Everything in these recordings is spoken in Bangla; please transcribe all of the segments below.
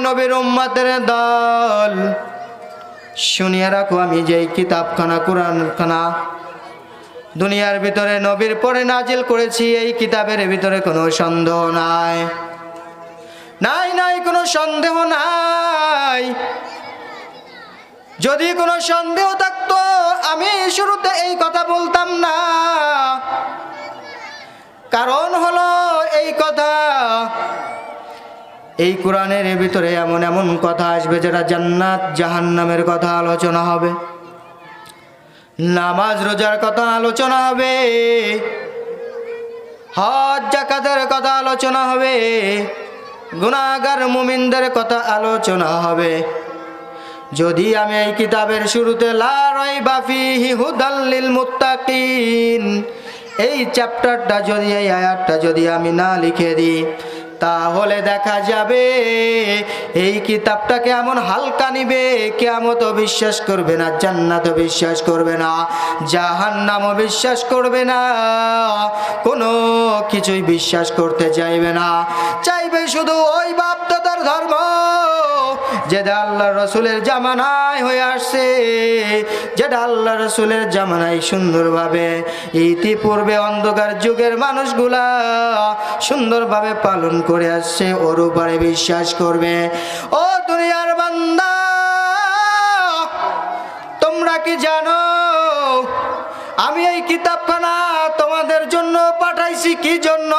নবীর উম্মতের দল, শুনিয়ে রাখো, আমি যেই কিতাবখানা কুরআনখানা দুনিয়ার ভিতরে নবীর পরে নাজিল করেছি, এই কিতাবের ভিতরে কোনো সন্দেহ নাই, নাই নাই কোনো সন্দেহ নাই। যদি কোনো সন্দেহ থাকতো আমি শুরুতে এই কথা বলতাম না। কারণ হলো এই কথা, এই কোরআনের ভিতরে এমন এমন কথা আসবে যেটা জান্নাত জাহান্নামের কথা আলোচনা হবে, নামাজ রোজার কথা আলোচনা হবে, হজ যাকাতের কথা আলোচনা হবে, গুনাহগার মুমিনদের কথা আলোচনা হবে। যদি আমি এই কিতাবের শুরুতে লা রাইবা ফীহি হুদাল লিল মুত্তাকিন এই চ্যাপ্টারটা যদি, এই আয়াতটা যদি আমি না লিখে দিই, তাহলে দেখা যাবে এই কিতাবটাকে এমন হালকা নিবে, কিয়ামতও বিশ্বাস করবে না, জান্নাতও বিশ্বাস করবে না, জাহান্নামও বিশ্বাস করবে না, কোনো কিছুই বিশ্বাস করতে চাইবে না। চাইবে শুধু ওই বাপ দাদার ধর্ম যেটা আল্লাহ রসুলের জামানায় হয়ে আসছে, যেটা আল্লাহ রসুলের জামানায় সুন্দরভাবে ইতিপূর্বে অন্ধকার যুগের মানুষগুলা সুন্দরভাবে পালন করে আসছে, ওর উপরে বিশ্বাস করবে। ও দুনিয়ার বান্দা, তোমরা কি জানো আমি এই কিতাবখানা তোমাদের জন্য পাঠাইছি কি জন্য?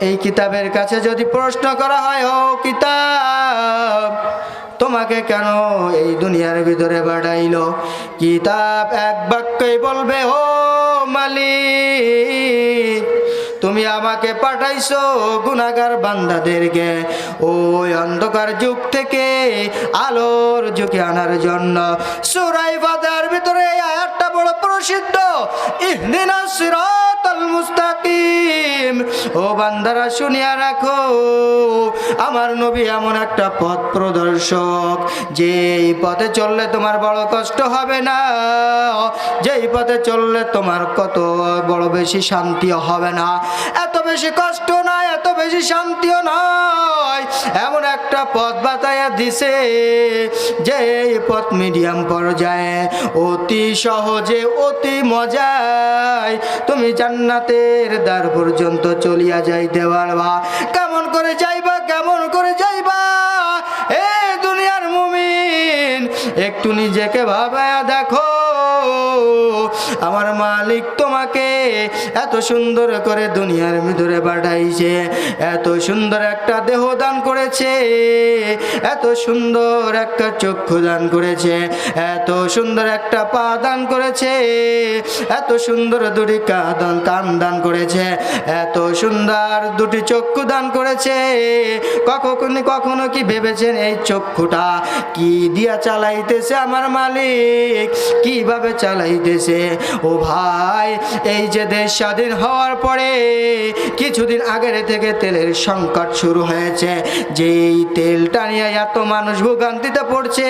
এই কিতাবের কাছে যদি প্রশ্ন করা হয়, ও কিতাব তোমাকে কেন এই দুনিয়ার ভিতরে পাঠাইলো, কিতাব এক বাক্যই বলবে, ও মালিক তুমি আমাকে পাঠাইছো গুনাহগার বান্দাদেরকে ওই অন্ধকার যুগ থেকে আলোর যুগে আনার জন্য। সূরা ফাতিহার ভিতরে এই আয়াতটা বড় প্রসিদ্ধ, ইহদিনাস সিরাতাল মুস্তাকিম। ও বান্দারা শুনিয়া রাখো, আমার নবী এমন একটা পথ প্রদর্শক, যেই পথে চললে তোমার বড় কষ্ট হবে না, যেই পথে চললে তোমার কত বড় বেশি শান্তিও হবে না, এত বেশি কষ্ট নয়, এত বেশি শান্তিও নয়, এমন একটা পথ বাতায়া দিছে যে এই পথ মিডিয়াম পর্যায়ে অতি সহজে অতি মজায় তুমি জান্নাতের দ্বার পর্যন্ত চলিয়া যাইতে পারবা। কেমন করে যাইবা, কেমন করে যাইবা? এ দুনিয়ার মুমিন, একটু নিজেকে ভাবায়া দেখো, আমার মালিক তোমাকে এত সুন্দর করে দুনিয়ার ভিতরে পাঠাইছে, এত সুন্দর একটা দেহ দান করেছে, এত সুন্দর একটা চক্ষু দান করেছে, এত সুন্দর একটা পা দান করেছে, এত সুন্দর দুটি কান দান করেছে, এত সুন্দর দুটি চক্ষু দান করেছে। কখনো কি ভেবেছেন এই চক্ষুটা কি দিয়া চালাইতেছে আমার মালিক, কিভাবে চালাইতেছে? ও ভাই, এই যে দেশ স্বাধীন হওয়ার পরে কিছুদিন আগের থেকে তেলের সংকট শুরু হয়েছে, যেই তেলটা নিয়ে এত মানুষ ভোগান্তিতে পড়ছে,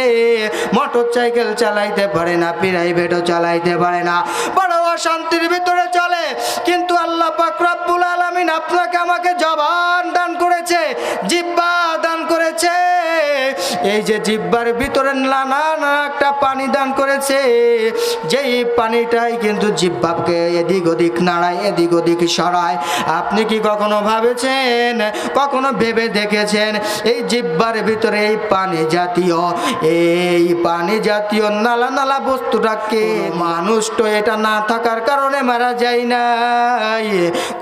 মোটর সাইকেল চালাইতে পারে না, প্রাইভেটও চালাইতে পারে না, বড় অশান্তির ভিতরে চলে। কিন্তু আল্লাহ পাক রব্বুল আলামিন আপনাকে আমাকে জবান দান করেছে, জিহ্বা দান করেছে, এই যে জিহ্বার ভিতরে নানা একটা পানি দান করেছে, যেই পানিটাই কিন্তু জিহ্বাকে এদিক ওদিক নাড়ায়, এদিক ওদিক সরায়। আপনি কি কখনো ভাবেছেন, কখনো ভেবে দেখেছেন এই জিহ্বার ভিতরে এই পানি জাতীয় নালা নালা বস্তুটাকে? মানুষ তো এটা না থাকার কারণে মারা যায় না,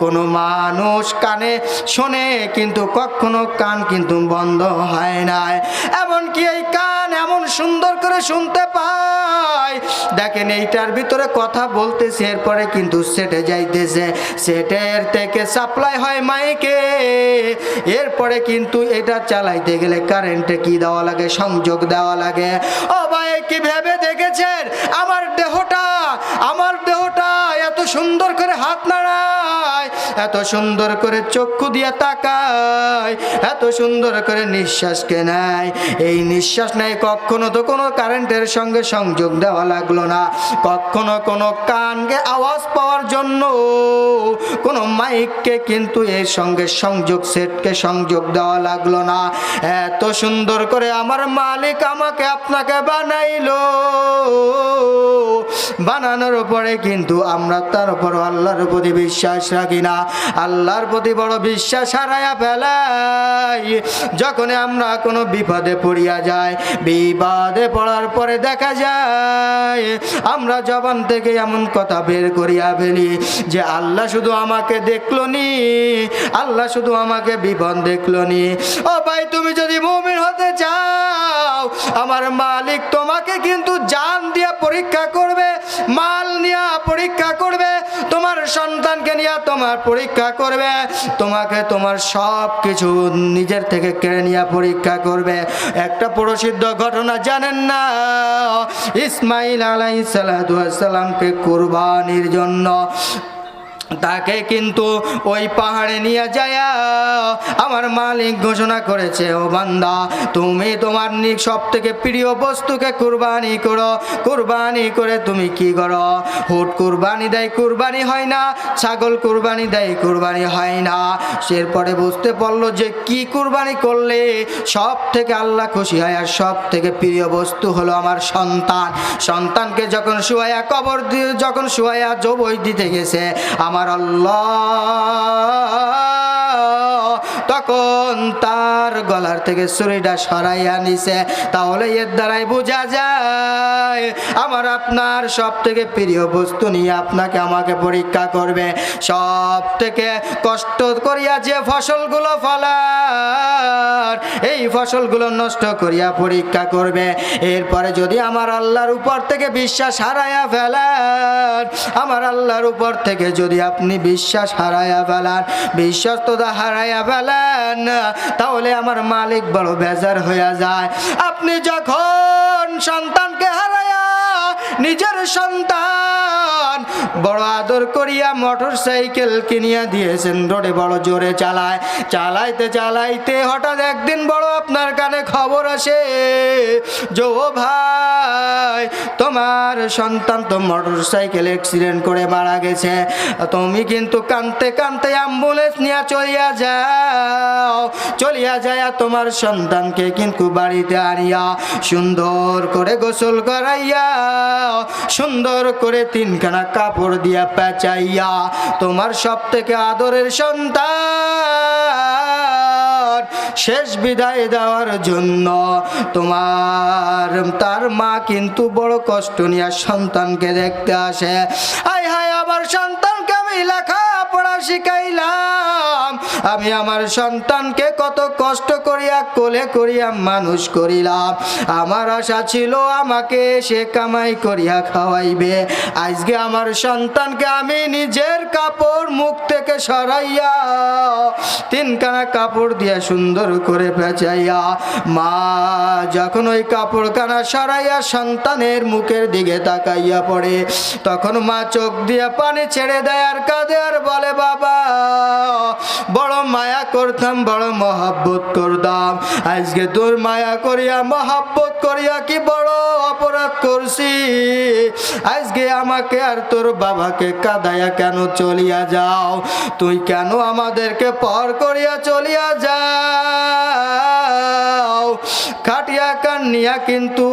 কোনো মানুষ কানে শোনে কিন্তু কখনো কান কিন্তু বন্ধ হয় না, এমনকি এই কান এমন সুন্দর করে শুনতে পায়। দেখেন এইটার ভিতরে কথা বলতেছে, এরপরে কিন্তু সেটে যাইতেছে, সেটের থেকে সাপ্লাই হয় মাইকে, এরপরে কিন্তু এটা চালাইতে গেলে কারেন্টে কি দেওয়া লাগে, সংযোগ দেওয়া লাগে। ও ভাই, কি ভেবে দেখেছেন আমার দেহটা এত সুন্দর করে হাত নাড়ায়, এত সুন্দর করে চক্ষু দিয়ে তাকায়, এত সুন্দর করে নিঃশ্বাসকে নেয়। এই নিঃশ্বাস নেয় কখনো তো কোনো কারেন্টের সঙ্গে সংযোগ দেওয়া লাগলো না, কখনো কোনো কানকে আওয়াজ পাওয়ার জন্য কোনো মাইককে কিন্তু এর সঙ্গে সংযোগ সেটকে সংযোগ দেওয়া লাগলো না। এত সুন্দর করে আমার মালিক আমাকে আপনাকে বানাইলো। বানানোর পরে কিন্তু আমরা তার উপর আল্লাহর প্রতি বিশ্বাস রাখি না, আল্লাহর প্রতি বড় বিশ্বাস হারায়া ফেলাই। যখন আমরা কোনো বিপদে পড়িয়া যাই, বিপদে পড়ার পরে দেখা যায় আমরা জবান থেকে এমন কথা বের করিয়া ফেলি যে আল্লাহ শুধু আমাকে দেখলো নি, আল্লাহ শুধু আমাকে বিপদ দেখলো নি। ও ভাই, তুমি যদি মুমিন হতে চাও, আমার মালিক তোমাকে কিন্তু জান দিয়া পরীক্ষা করবে, মাল নিয়ে পরীক্ষা করবে, তোমার সন্তানকে নিয়ে তোমার পরীক্ষা করবে, তোমাকে তোমার সব কিছু নিজের থেকে কেড়ে নিয়ে পরীক্ষা করবে। একটা প্রসিদ্ধ ঘটনা জানেন না? ইসমাইল আলাইহিস সালামকে কুরবানির জন্য তাকে কিন্তু ওই পাহাড়ে নিয়ে যায় আমার মালিক ঘোষণা করেছে, ও বান্দা, তুমি তোমার সব থেকে প্রিয় বস্তুকে কুরবানি করো। কুরবানি করে তুমি কি করো? হুট কুরবানি দেয়, কুরবানি হয় না। ছাগল কুরবানি দেয়, কুরবানি হয় না। এরপরে বুঝতে পারলো যে কি কুরবানি করলে সব থেকে আল্লাহ খুশি হয়, আর সব থেকে প্রিয় বস্তু হলো আমার সন্তান। সন্তানকে যখন শুয়াইয়া কবর দিয়ে, যখন শুয়াইয়া জবই দিতে গেছে আমার আল্লাহ, তখন তার গলার থেকে ছুরিটা সরাইয়া নিছে। তাহলে এর দ্বারাই বোঝা যায় আমার আপনার সব থেকে প্রিয় বস্তু নিয়ে আপনাকে আমাকে পরীক্ষা করবে। সব থেকে কষ্ট করিয়া যে ফসলগুলো ফলার, এই ফসলগুলো নষ্ট করিয়া পরীক্ষা করবে। এরপরে যদি আমার আল্লাহর উপর থেকে বিশ্বাস হারাইয়া ফেলার, আমার আল্লাহর উপর থেকে যদি আপনি বিশ্বাস হারাইয়া ফেলান, বিশ্বস্ততা হারাইয়া ফেলেন, তাহলে আমার মালিক বড় বেজার হইয়া যায়। আপনি যখন সন্তানকে হারাইয়া, নিজের সন্তান বড় আদর করিয়া মোটর সাইকেল কিনিয়া দিয়েছেন, রোডে বড় জোরে চালায়, চালাইতে চালাইতে হঠাৎ একদিন বড় আপনার কানে খবর আসে যে ও ভাই, তোমার সন্তান তো মোটর সাইকেল অ্যাক্সিডেন্ট করে মারা গেছে। তুমি কিন্তু কানতে কানতে অ্যাম্বুলেন্স নিয়ে চলিয়া যাও, চলিয়া যায় তোমার সন্তানকে কিন্তু বাড়িতে আনিয়া সুন্দর করে গোসল করাইয়া, সুন্দর করে তিনখানা কাপড় দিয়া পেঁচাইয়া তোমার সব থেকে আদরের সন্তান শেষ বিদায় দেওয়ার জন্য তোমার তার মা কিন্তু বড় কষ্ট নিয়ে সন্তানকে দেখতে আসে। হায় হায়, আমার সন্তানকে আমি লেখাপড়া শিখাইলাম, আমি আমার সন্তানকে কত কষ্ট করিয়া কোলে করিয়া মানুষ করিলাম, আমার আশা ছিল আমাকে সে কামাই করিয়া খাওয়াইবে। আজকে আমার সন্তানকে আমি নিজের কাপড় মুখ থেকে সরাইয়া তিনখানা কাপড় দিয়া সুন্দর করে পেঁচাইয়া, মা যখন ওই কাপড় কানা সরাইয়া সন্তানের মুখের দিকে তাকাইয়া পড়ে, তখন মা চোখ দিয়া পানি ছেড়ে দেয় আর কাঁদে আর বলে, বাবা, বড় মায়া করতাম, বড় মহব্বত করতাম, আজকে তোর মায়া করিয়া মহব্বত করিয়া কি বড় অপরাধ করছি। আজকে আমাকে আর তোর বাবাকে কাঁদাইয়া কেন চলিয়া যাও? তুই কেন আমাদেরকে পর করিয়া চলিয়া যাও? খাটিয়া কান্নিয়া কিন্তু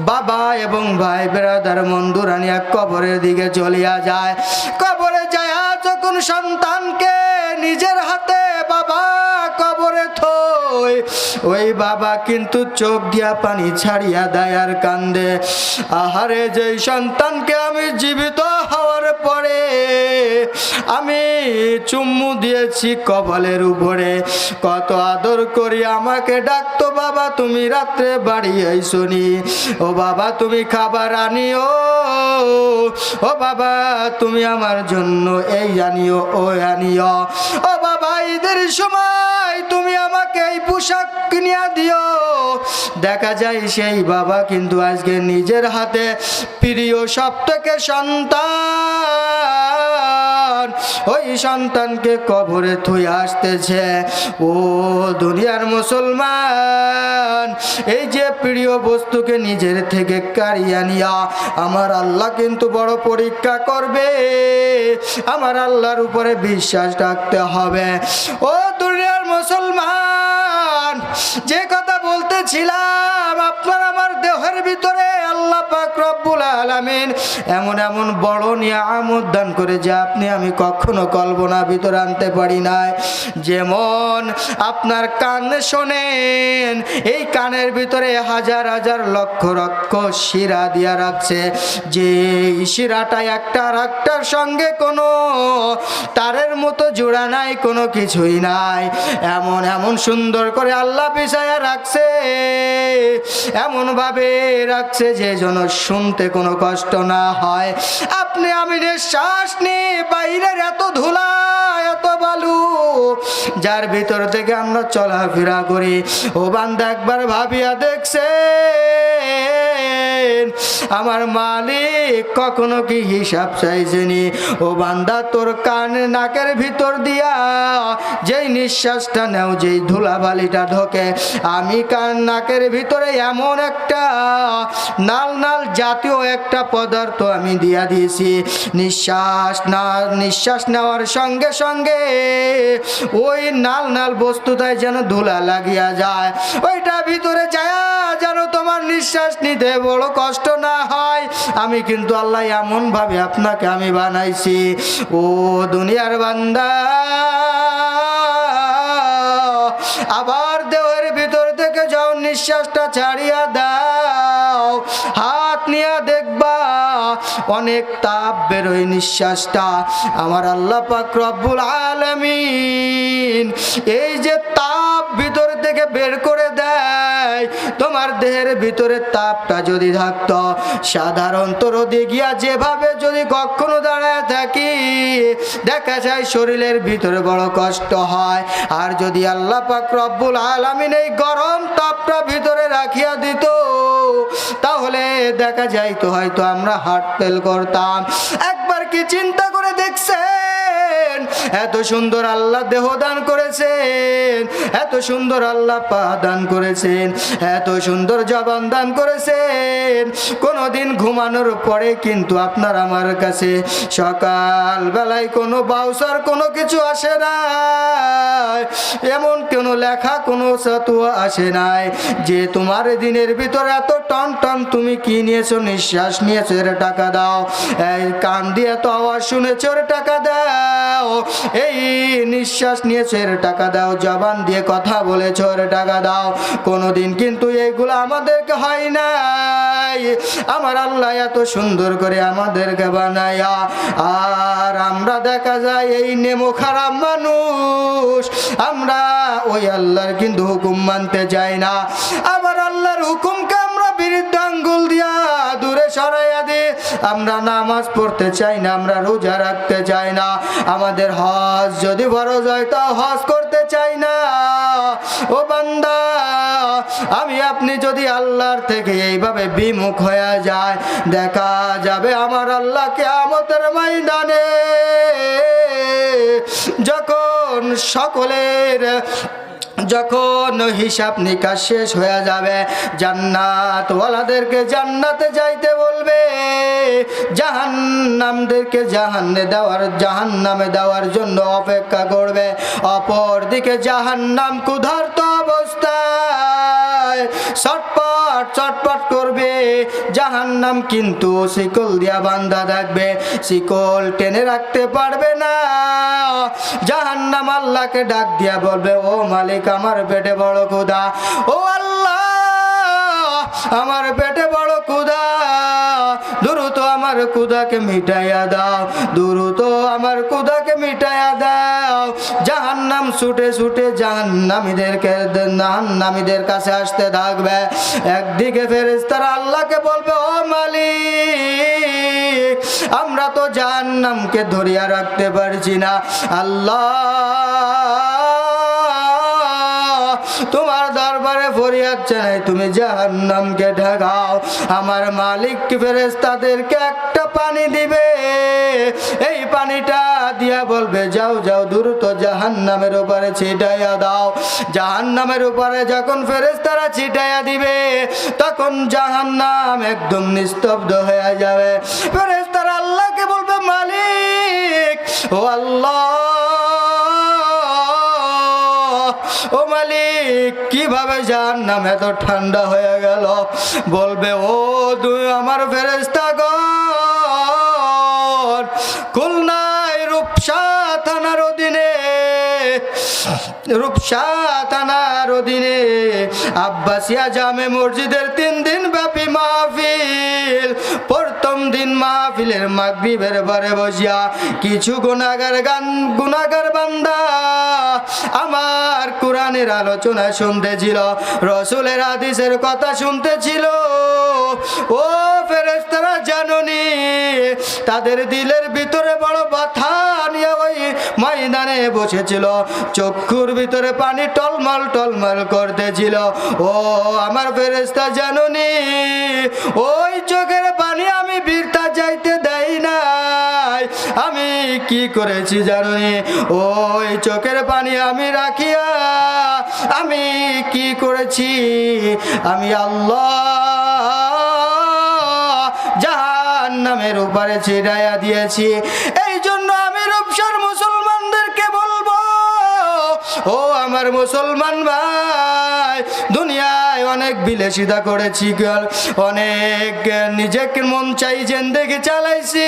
বাবা এবং ভাই বেরাদার বন্ধুরা নিয়া কবরের দিকে চলিয়া যায়। কবরে যায় যখন সন্তানকে নিজের হাতে বাবা কবরে থই, ওই বাবা কিন্তু চোখ দিয়া পানি ছাড়িয়া দেয় আর কান্দে, আহারে, যে সন্তানকে আমি জীবিত হওয়ার পরে আমি চুম্মু দিয়েছি কপালের উপরে, কত আদর করি আমাকে ডাকতো, বাবা তুমি রাত্রে বাড়ি আইসনি, ও বাবা তুমি খাবার আনিও, ও বাবা তুমি আমার জন্য এই আনিও ও আনিও, ও বাবা ঈদের সময় তুমি আমাকে এই পোশাক কিনিয়া দিও। দেখা যায় সেই বাবা কিন্তু আজকে নিজের হাতে প্রিয় সবথেকে সন্তান, ওই সন্তানকে কবরে থুয়ে আসতেছে। ও দুনিয়ার মুসলমান, এই যে প্রিয় বস্তুকে নিজের থেকে কাড়িয়ে নিয়া আমার আল্লাহ কিন্তু বড় পরীক্ষা করবে। আমার আল্লাহর উপরে বিশ্বাস রাখতে হবে। ও দুনিয়ার মুসলমান, যে কথা বলতেছিলাম, আপনার আমার দেহের ভিতরে আল্লাহ পাক রব্বুল আলামিন এমন এমন বড় নিয়ামত দান করে যে আপনি আমি কখনো কল্পনা ভিতরে আনতে পারি নাই। যেমন আপনার কান শোনেন, এই কানের ভিতরে হাজার হাজার লক্ষ লক্ষ শিরা দিয়া রাখছে, যে শিরাটা একটা একটার সঙ্গে কোনো তারের মতো জোড়া নাই, কোনো কিছুই নাই। এমন এমন সুন্দর করে আল্লাহ বিছায়া রাখছে, এমন ভাবে রাখছে যে যেন শুনতে কোনো কষ্ট না হয়। আপনি আমি নিঃশ্বাস নিয়ে বাইরের এত ধুলা এত বালু যার ভিতর থেকে আমরা চলাফেরা করি, ও বান্দা একবার ভাবিয়া দেখছে আমার মালিক কখনো কি হিসাব চাইছেনি? ও বান্দা, তোর কান নাকের ভিতর দিয়া যেই নিঃশ্বাসটা নেও, যেই ধুলাবালিটা ঢোকে, আমি কান নাকের ভিতরে এমন একটা নাল নাল জাতীয় একটা পদার্থ আমি দিয়া দিয়েছি। নিঃশ্বাস নেওয়ার সঙ্গে সঙ্গে ওই নাল নাল বস্তুটায় যেন ধুলা লাগিয়া যায়, ওইটা ভিতরে যায় যেন তোমার নিঃশ্বাস নিতে বড় কষ্ট না হয়। আমি কিন্তু আল্লাহ এমন ভাবে আপনাকে আমি বানাইছি। ও দুনিয়ার বান্দা, আবার দেহের ভিতর থেকে যাও নিঃশ্বাসটা ছাড়িয়া দাও, হাত নিয়ে দেখবা অনেক তাপ বেরোয় নিঃশ্বাসটা। আমার আল্লাহ পাক রব্বুল আলামিন এই যে তাপ ভিতর থেকে বের করে দেয়, তোমার দেহের ভিতরে তাপটা যদি থাকতো, সাধারণত রোদে গিয়া যেভাবে যদি কখনো দাঁড়ায় থাকি, দেখা যায় শরীরের ভিতরে বড় কষ্ট হয়। আর যদি আল্লাহ পাক রব্বুল আলামিন এই গরম তাপটা ভিতরে রাখিয়া দিত, তাহলে দেখা যাইতো হয়তো আমরা হার্ট ফেল করতাম। একবার কি চিন্তা করে দেখছেন, এত সুন্দর আল্লাহ দেহ দান করেছেন, এত সুন্দর আল্লাহ পা দান করেছেন, এত সুন্দর জবান দান করেছেন। কোনোদিন ঘুমানোর পরে কিন্তু আপনার আমার কাছে সকাল বেলায় কোনো বাউসার কোনো কিছু আসে না, এমন কোনো লেখা কোনো সাতুয়া আসে নাই যে তোমার দিনের ভিতরে এত টন টন তুমি কি নিয়েছো, নিঃশ্বাস নিয়েছো, এর টাকা দাও। এই কান দিয়ে তো আওয়াজ শুনেছো, এর টাকা দাও। এই নিঃশ্বাস নিয়েছো, এর টাকা দাও। জবান দিয়ে কথা বলেছো, এর টাকা দাও। কোনোদিন কিন্তু এইগুলো আমাদেরকে হয় নাই। আমার আল্লাহ এত সুন্দর করে আমাদেরকে বানায়া, আর আমরা দেখা যায় এই নেমো খারাপ মানুষ, আমরা ওই আল্লাহর কিন্তু হুকুম মানতে যাই না। আবার আল্লাহর হুকুমকে আমরা বিরুদ্ধে আঙ্গুল দিয়া দূরে সরাইয়া দিই। আমরা নামাজ পড়তে চাই না, আমরা রোজা রাখতে চাই না, আমাদের হজ যদি ফরজ হয় তা হজ করতে চাই না। ও বান্দা, আমি আপনি যদি আল্লাহর থেকে এইভাবে বিমুখ হয়ে যায়, দেখা যাবে আমার আল্লাহ কিয়ামতের ময়দানে যখন সকলের যখন হিসাব নিকাশ শেষ হয়ে যাবে, জান্নাত ওয়ালাদেরকে জান্নাতে যাইতে বলবে, জাহান্নামদেরকে জাহান্নামে দেওয়ার জন্য অপেক্ষা করবে। অপর দিকে জাহান্নাম ক্ষুধার্ত অবস্থায় ছটপট ছটপট করবে। জাহান্নাম কিন্তু শিকল দিয়া বান্ধা থাকবে, শিকল টেনে রাখতে পারবে না। জাহান্নাম আল্লাহকে ডাক দিয়া বলবে, ও মালিক, আমার পেটে বড় ক্ষুধা, ও আল্লাহ আমার পেটে বড় ক্ষুধা, দ্রুত আমার ক্ষুধাকে মিটাইয়া দাও, দ্রুত আমার ক্ষুধাকে মিটাইয়া দাও। জাহান্নাম ছুটে ছুটে জাহান্নামীদের কাছে আসতে থাকবে। একদিকে ফেরেশতারা আল্লাহকে বলবে, ও মালিক, আমরা তো জাহান্নামকে ধরিয়া রাখতে পারছি না। আল্লাহ তোমার দরবারে ফরিয়াদ জানাই, তুমি জাহান্নামকে ঢাকাও। আমার মালিক ফেরেশতাদেরকে একটা পানি দিবে, এই পানিটা দিয়া বলবে যাও যাও দ্রুত জাহান্নামের উপরে ছিটাইয়া দাও। জাহান্নামের উপরে যখন ফেরেশতারা ছিটাইয়া দিবে, তখন জাহান্নাম একদম নিস্তব্ধ হয়ে যাবে। ফেরেশতারা আল্লাহকে বলবে, মালিক ও আল্লাহ, ও মালিক, কিভাবে জাহান্নাম এত ঠান্ডা হয়ে গেল? বলবে, ও তুই আমার ফেরেশতাগণ, খুলনায় রূপসা থানার অধীনে আব্বাসিয়া জামে মসজিদের 3 দিন ব্যাপী মাহফিল। প্রথম দিন মাহফিলের মাগরিবের পরে বসিয়া কিছু গুনাহগার বান্দা আমার কোরআনের আলোচনা শুনতেছিল, রসুলের হাদিসের কথা শুনতেছিল। ও ফেরেশতারা জানোনি, তাদের দিলের ভিতরে বড় ব্যথা নিয়ে ওই ময়দানে বসেছিল, চক্ষুর ভিতরে পানি টলমল টলমল করতেছিল। ও আমার ফেরেশতা জানোনি, ওই চোখের পানি আমি বৃথা যাইতে দেই নাই। আমি কি করেছি জানোনি? ওই চোখের পানি আমি রাখিয়া আমি কি করেছি? আমি আল্লাহ জাহান্নামের উপরে ছিটাইয়া দিয়েছি। এই জন্য আমি রূপসার মুসলমানদেরকে বলবো, ও আমার মুসলমান ভাই, দুনিয়ায় অনেক বিলাসিতা করেছি, অনেক নিজেকে মন চাই জিন্দেগি চালাইছি,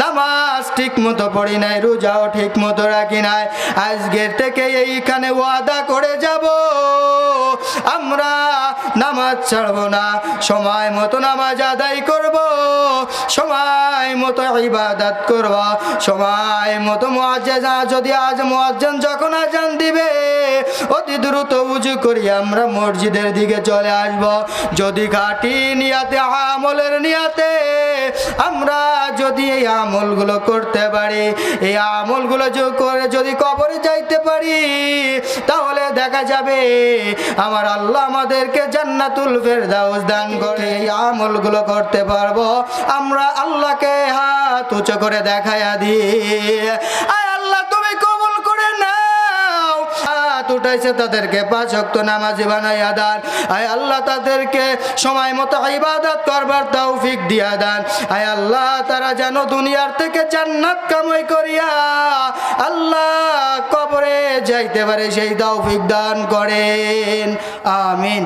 নামাজ ঠিক মতো পড়ি নাই, রোজাও ঠিক মতো রাখি নাই। আজকের থেকে এইখানে ওয়াদা করে যাব, আমরা নামাজ ছাড়বো না, সময় মতো নামাজ আদায় করব, সময় মতো ইবাদত করব, সময় মতো মুয়াজ্জিন, যদি আজ মুয়াজ্জিন যখন আজান দিবে অতি দ্রুত উজু করি আমরা মসজিদের দিকে চলে আসব। যদি খাঁটি নিয়াতে, আমলের নিয়াতে আমরা যদি এই আমলগুলো করতে পারি, এই আমলগুলো করে যদি কবরে যাইতে পারি, তাহলে দেখা যাবে আমার আল্লাহ আমাদেরকে জান্নাতুল ফেরদাউস দান করে। এই আমলগুলো করতে পারবো আমরা, আল্লাহকে হাত উঁচু করে দেখায়া দিয়ে, আয় আল্লাহ তুমি কবুল করে নাও। হাত উঠাইছে তাদেরকে 5 ওয়াক্ত নামাজি বানাইয়া দান। আয় আল্লাহ তাদেরকে সময় মতো ইবাদত করবার তৌফিক দিয়া দান। আয় আল্লাহ তারা যেন দুনিয়ার থেকে জান্নাত কামাই করিয়া আল্লাহ কবরে যাইতে পারে, সেই তৌফিক দান করেন, আমিন।